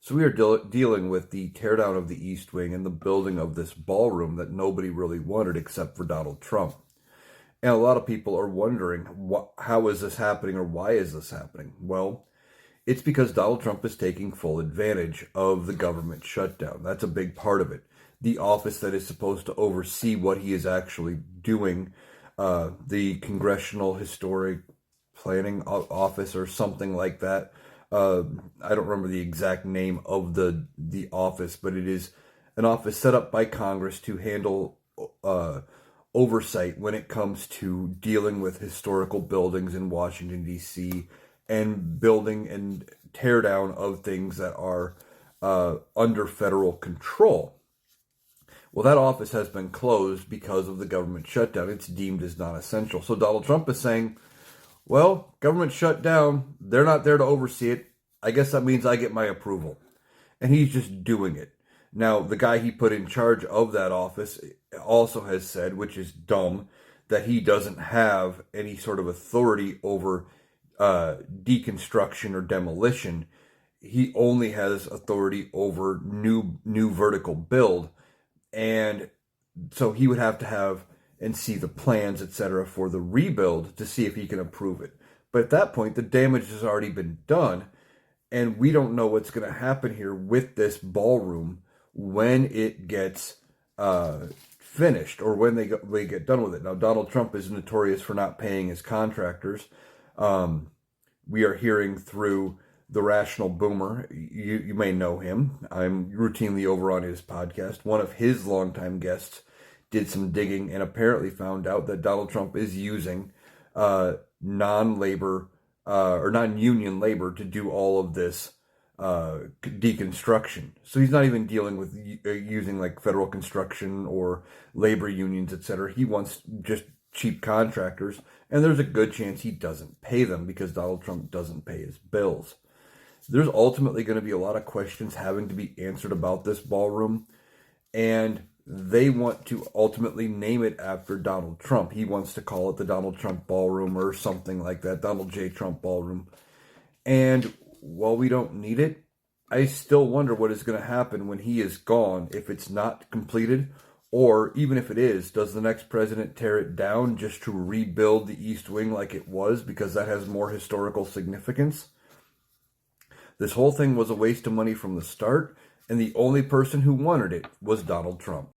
So we are dealing with the teardown of the East Wing and the building of this ballroom that nobody really wanted except for Donald Trump. And a lot of people are wondering, how is this happening or why is this happening? Well, it's because Donald Trump is taking full advantage of the government shutdown. That's a big part of it. The office that is supposed to oversee what he is actually doing, the Congressional Historic Planning Office or something like that. I don't remember the exact name of the office, but it is an office set up by Congress to handle oversight when it comes to dealing with historical buildings in Washington, D.C., and building and tear down of things that are under federal control. Well, that office has been closed because of the government shutdown. It's deemed as non-essential. So Donald Trump is saying, well, government shut down. They're not there to oversee it. I guess that means I get my approval. And he's just doing it. Now, the guy he put in charge of that office also has said, which is dumb, that he doesn't have any sort of authority over deconstruction or demolition. He only has authority over new vertical build. And so he would have to have and see the plans, etc., for the rebuild to see if he can approve it. But at that point, the damage has already been done, and we don't know what's going to happen here with this ballroom when it gets finished or when they get done with it. Now, Donald Trump is notorious for not paying his contractors. We are hearing through the Rational Boomer. You may know him. I'm routinely over on his podcast. One of his longtime guests did some digging and apparently found out that Donald Trump is using non-labor or non-union labor to do all of this deconstruction. So he's not even dealing with using like federal construction or labor unions, etc. He wants just cheap contractors, and there's a good chance he doesn't pay them because Donald Trump doesn't pay his bills. There's ultimately going to be a lot of questions having to be answered about this ballroom, and they want to ultimately name it after Donald Trump. He wants to call it the Donald Trump Ballroom or something like that, Donald J. Trump Ballroom. And while we don't need it, I still wonder what is going to happen when he is gone, if it's not completed, or even if it is, does the next president tear it down just to rebuild the East Wing like it was because that has more historical significance? This whole thing was a waste of money from the start, and the only person who wanted it was Donald Trump.